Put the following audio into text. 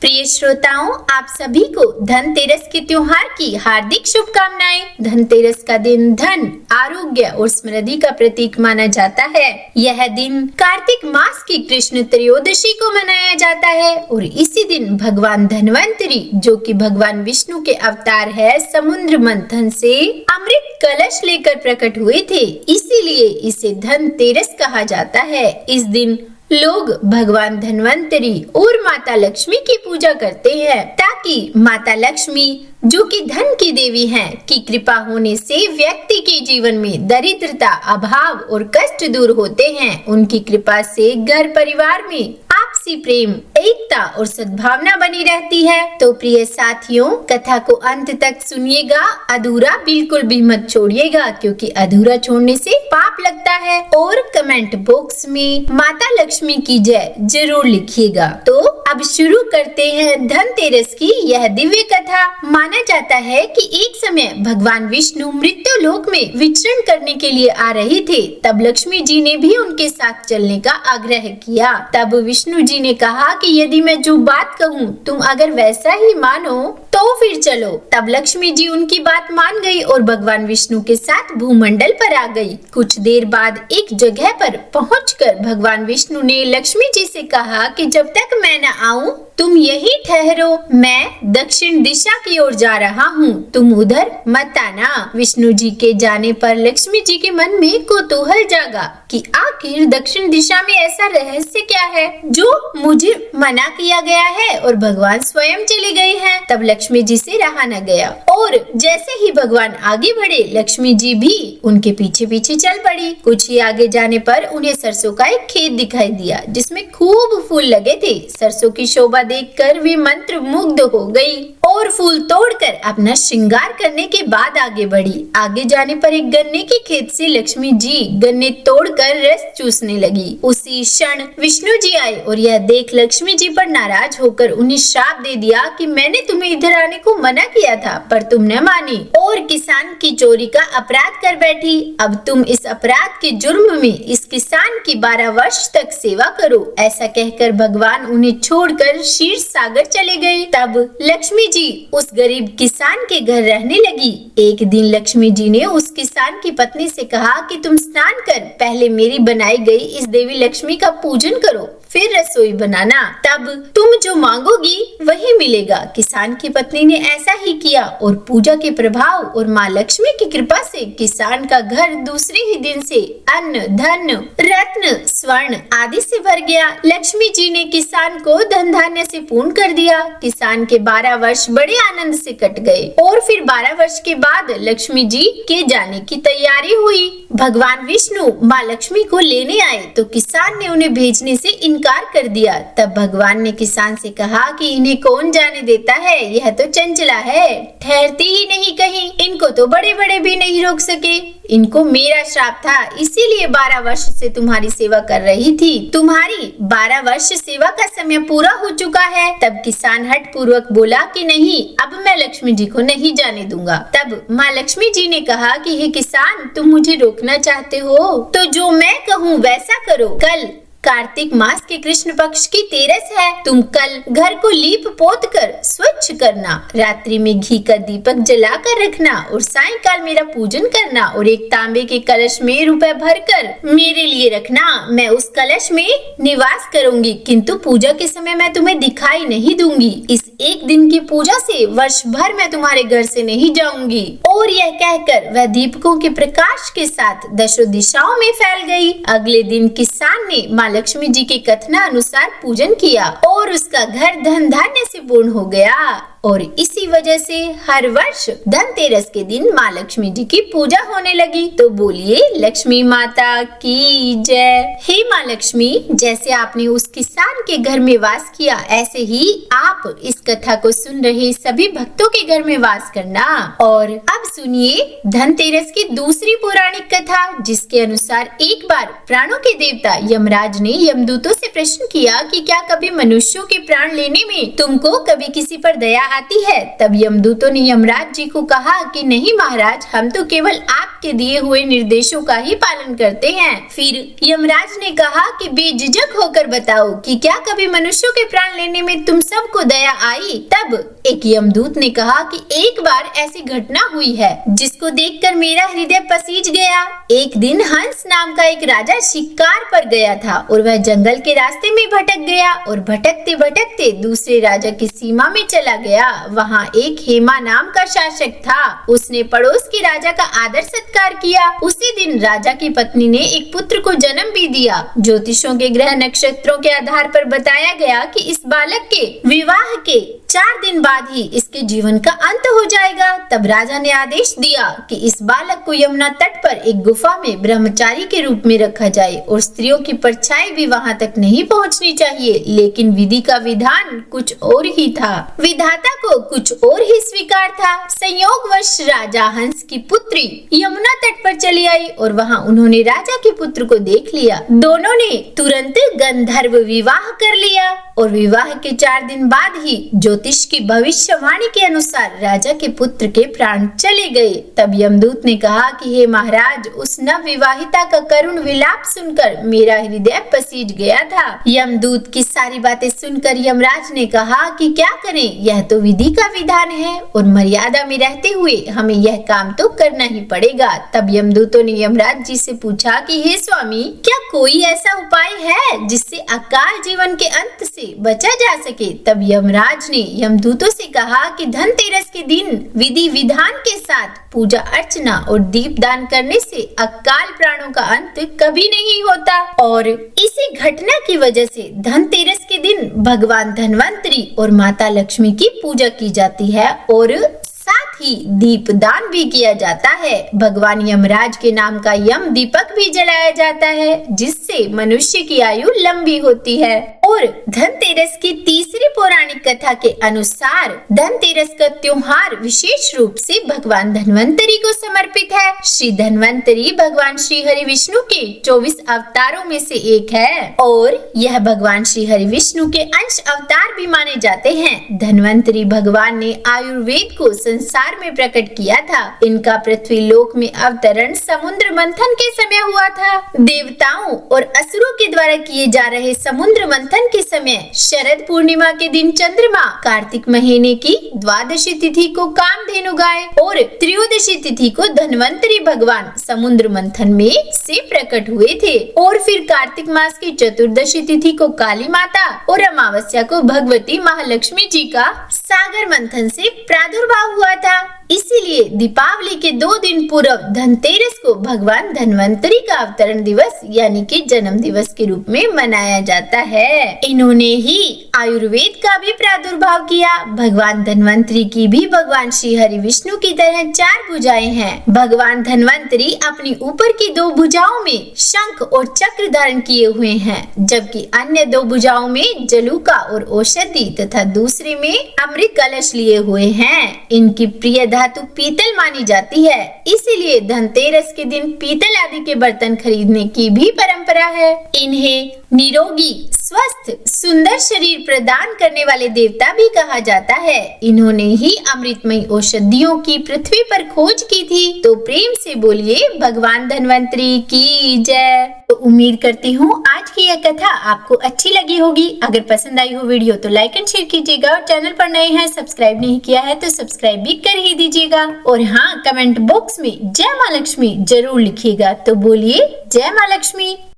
प्रिय श्रोताओं, आप सभी को धनतेरस के त्योहार की हार्दिक शुभकामनाएं। धनतेरस का दिन धन, आरोग्य और समृद्धि का प्रतीक माना जाता है। यह दिन कार्तिक मास की कृष्ण त्रयोदशी को मनाया जाता है और इसी दिन भगवान धन्वंतरी, जो कि भगवान विष्णु के अवतार है, समुद्र मंथन से अमृत कलश लेकर प्रकट हुए थे। इसीलिए इसे धनतेरस कहा जाता है। इस दिन लोग भगवान धन्वंतरी और माता लक्ष्मी की पूजा करते हैं ताकि माता लक्ष्मी, जो कि धन की देवी हैं, की कृपा होने से व्यक्ति के जीवन में दरिद्रता, अभाव और कष्ट दूर होते हैं। उनकी कृपा से घर परिवार में आपसी प्रेम, एकता और सद्भावना बनी रहती है। तो प्रिय साथियों, कथा को अंत तक सुनिएगा, अधूरा बिल्कुल भी मत छोड़िएगा, क्योंकि अधूरा छोड़ने से पाप लगता है। और कमेंट बॉक्स में माता लक्ष्मी की जय जरूर लिखिएगा। तो अब शुरू करते हैं धनतेरस की यह दिव्य कथा। माना जाता है कि एक समय भगवान विष्णु मृत्यु लोक में विचरण करने के लिए आ रहे थे। तब लक्ष्मी जी ने भी उनके साथ चलने का आग्रह किया। तब विष्णु जी ने कहा कि यदि मैं जो बात कहूँ तुम अगर वैसा ही मानो तो फिर चलो। तब लक्ष्मी जी उनकी बात मान गई और भगवान विष्णु के साथ भूमंडल पर आ गई। कुछ देर बाद एक जगह पर पहुंचकर भगवान विष्णु ने लक्ष्मी जी से कहा कि जब तक मैं न आऊं तुम यही ठहरो, मैं दक्षिण दिशा की ओर जा रहा हूँ, तुम उधर मत आना। विष्णु जी के जाने पर लक्ष्मी जी के मन में कौतूहल जागा कि आखिर दक्षिण दिशा में ऐसा रहस्य क्या है जो मुझे मना किया गया है और भगवान स्वयं चले गए हैं। तब लक्ष्मी जी से रहा न गया और जैसे ही भगवान आगे बढ़े, लक्ष्मी जी भी उनके पीछे पीछे चल पड़ी। कुछ ही आगे जाने पर उन्हें सरसों का एक खेत दिखाई दिया जिसमें खूब फूल लगे थे। सरसों की शोभा देखकर वे मंत्र मुग्ध हो गई और फूल तोड़कर अपना श्रृंगार करने के बाद आगे बढ़ी। आगे जाने पर एक गन्ने के खेत से लक्ष्मी जी गन्ने तोड़कर रस चूसने लगी। उसी क्षण विष्णु जी आए और यह देख लक्ष्मी जी पर नाराज होकर उन्हें श्राप दे दिया कि मैंने तुम्हें इधर आने को मना किया था पर तुम न मानी और किसान की चोरी का अपराध कर बैठी। अब तुम इस अपराध के जुर्म में इस किसान की 12 वर्ष तक सेवा करो। ऐसा कहकर भगवान उन्हें छोड़कर क्षीर सागर चले गए। तब लक्ष्मी जी उस गरीब किसान के घर रहने लगी। एक दिन लक्ष्मी जी ने उस किसान की पत्नी से कहा कि तुम स्नान कर पहले मेरी बनाई गई इस देवी लक्ष्मी का पूजन करो, फिर रसोई बनाना, तब तुम जो मांगोगी वही मिलेगा। किसान की पत्नी ने ऐसा ही किया और पूजा के प्रभाव और माँ लक्ष्मी की कृपा से किसान का घर दूसरे ही दिन से अन्न, धन, रत्न, स्वर्ण आदि से भर गया। लक्ष्मी जी ने किसान को धन धान्य से पूर्ण कर दिया। किसान के 12 वर्ष बड़े आनंद से कट गए और फिर 12 वर्ष के बाद लक्ष्मी जी के जाने की तैयारी हुई। भगवान विष्णु माँ लक्ष्मी को लेने आए तो किसान ने उन्हें भेजने से इनकार कर दिया। तब भगवान ने किसान से कहा कि इन्हें कौन जाने देता है, यह तो चंचला है, ठहरती ही नहीं कहीं, इनको तो बड़े बड़े भी नहीं रोक सके। इनको मेरा श्राप था, इसीलिए 12 वर्ष से तुम्हारी सेवा कर रही थी। तुम्हारी 12 वर्ष सेवा का समय पूरा हो चुका है। तब किसान हठ पूर्वक बोला कि नहीं, अब मैं लक्ष्मी जी को नहीं जाने दूंगा। तब माँ लक्ष्मी जी ने कहा कि हे किसान, तुम मुझे रोकना चाहते हो तो जो मैं कहूँ वैसा करो। कल कार्तिक मास के कृष्ण पक्ष की तेरस है। तुम कल घर को लीप पोत कर स्वच्छ करना, रात्रि में घी का दीपक जला कर रखना और सायंकाल मेरा पूजन करना और एक तांबे के कलश में रुपए भरकर मेरे लिए रखना। मैं उस कलश में निवास करूंगी, किंतु पूजा के समय मैं तुम्हें दिखाई नहीं दूंगी। इस एक दिन की पूजा से वर्ष भर मैं तुम्हारे घर से नहीं जाऊंगी। और यह कहकर वह दीपकों के प्रकाश के साथ दशों दिशाओं में फैल गई। अगले दिन किसान ने माँ लक्ष्मी जी के कथना अनुसार पूजन किया और उसका घर धन धान्य से पूर्ण हो गया। और इसी वजह से हर वर्ष धनतेरस के दिन माँ लक्ष्मी जी की पूजा होने लगी। तो बोलिए लक्ष्मी माता की जय। हे माँ लक्ष्मी, जैसे आपने उस किसान के घर में वास किया, ऐसे ही आप इस कथा को सुन रहे सभी भक्तों के घर में वास करना। और अब सुनिए धनतेरस की दूसरी पौराणिक कथा, जिसके अनुसार एक बार प्राणों के देवता यमराज ने यमदूतों से प्रश्न किया कि क्या कभी मनुष्यों के प्राण लेने में तुमको कभी किसी पर दया आती है तब यमदूतों ने यमराज जी को कहा कि नहीं महाराज, हम तो केवल आपके दिए हुए निर्देशों का ही पालन करते हैं। फिर यमराज ने कहा कि बेझिझक होकर बताओ कि क्या कभी मनुष्यों के प्राण लेने में तुम सबको दया आई? तब एक यमदूत ने कहा कि एक बार ऐसी घटना हुई है जिसको देखकर मेरा हृदय पसीज गया। एक दिन हंस नाम का एक राजा शिकार पर गया था और वह जंगल के रास्ते में भटक गया और भटकते भटकते दूसरे राजा की सीमा में चला गया। वहाँ एक हेमा नाम का शासक था। उसने पड़ोस के राजा का आदर सत्कार किया। उसी दिन राजा की पत्नी ने एक पुत्र को जन्म भी दिया। ज्योतिषों के ग्रह नक्षत्रों के आधार पर बताया गया कि इस बालक के विवाह के 4 दिन बाद ही इसके जीवन का अंत हो जाएगा। तब राजा ने आदेश दिया कि इस बालक को यमुना तट पर एक गुफा में ब्रह्मचारी के रूप में रखा जाए और स्त्रियों की परछाई भी वहां तक नहीं पहुंचनी चाहिए। लेकिन विधि का विधान कुछ और ही था। विधाता को कुछ और ही स्वीकार था। संयोगवश राजा हंस की पुत्री यमुना तट पर चली आई और वहां उन्होंने राजा के पुत्र को देख लिया। दोनों ने तुरंत गंधर्व विवाह कर लिया और विवाह के 4 दिन बाद ही ज्योतिष की भविष्यवाणी के अनुसार राजा के पुत्र के प्राण चले गए। तब यमदूत ने कहा कि हे महाराज, उस नव विवाहिता का करुण विलाप सुनकर मेरा हृदय पसीज गया था। यमदूत की सारी बातें सुनकर यमराज ने कहा कि क्या करें, यह तो विधि का विधान है और मर्यादा में रहते हुए हमें यह काम तो करना ही पड़ेगा। तब यमदूतों ने यमराज जी से पूछा कि हे स्वामी, क्या कोई ऐसा उपाय है जिससे अकाल जीवन के अंत से बचा जा सके? तब यमराज ने यमदूतों से कहा कि धनतेरस के दिन विधि विधान के साथ पूजा अर्चना और दीप दान करने से अकाल प्राणों का अंत कभी नहीं होता। और इसी घटना की वजह से धनतेरस के दिन भगवान धन्वंतरी और माता लक्ष्मी की पूजा की जाती है और साथ ही दीप दान भी किया जाता है। भगवान यमराज के नाम का यम दीपक भी जलाया जाता है जिससे मनुष्य की आयु लंबी होती है। और धनतेरस की तीसरी पौराणिक कथा के अनुसार धनतेरस का त्योहार विशेष रूप से भगवान धन्वंतरी को समर्पित है। श्री धन्वंतरी भगवान श्री हरि विष्णु के 24 अवतारों में से एक है और यह भगवान श्री हरि विष्णु के अंश अवतार भी माने जाते हैं। धन्वंतरी भगवान ने आयुर्वेद को संसार में प्रकट किया था। इनका पृथ्वी लोक में अवतरण समुद्र मंथन के समय हुआ था। देवताओं और असुरों के द्वारा किए जा रहे समुद्र मंथन के समय शरद पूर्णिमा के दिन चंद्रमा कार्तिक महीने की द्वादशी तिथि को कामधेनु गाय और त्रयोदशी तिथि को धन्वंतरी भगवान समुद्र मंथन में से प्रकट हुए थे। और फिर कार्तिक मास की चतुर्दशी तिथि को काली माता और अमावस्या को भगवती महालक्ष्मी जी का सागर मंथन से प्रादुर्भाव हुआ था। इसीलिए दीपावली के 2 दिन पूर्व धनतेरस को भगवान धन्वंतरी का अवतरण दिवस यानी कि जन्म दिवस के रूप में मनाया जाता है। इन्होंने ही आयुर्वेद का भी प्रादुर्भाव किया। भगवान धन्वंतरी की भी भगवान श्री हरि विष्णु की तरह 4 भुजाएं हैं। भगवान धन्वंतरी अपनी ऊपर की 2 भुजाओं में शंख और चक्र धारण किए हुए हैं, जबकि अन्य 2 भुजाओं में जलूका और औषधि तथा दूसरे में अमृत कलश लिए हुए हैं। इनकी प्रिय धातु पीतल मानी जाती है। इसीलिए धनतेरस के दिन पीतल आदि के बर्तन खरीदने की भी परंपरा है। इन्हें निरोगी, स्वस्थ, सुंदर शरीर प्रदान करने वाले देवता भी कहा जाता है। इन्होंने ही अमृतमयी औषधियों की पृथ्वी पर खोज की थी। तो प्रेम से बोलिए भगवान धन्वंतरी की जय। तो उम्मीद करती हूँ आज की यह कथा आपको अच्छी लगी होगी। अगर पसंद आई हो वीडियो तो लाइक एंड शेयर कीजिएगा और चैनल पर नए हैं सब्सक्राइब नहीं किया है तो सब्सक्राइब भी कर ही दीजिएगा। और हाँ, कमेंट बॉक्स में जय माँ लक्ष्मी जरूर लिखिएगा। तो बोलिए जय माँ लक्ष्मी।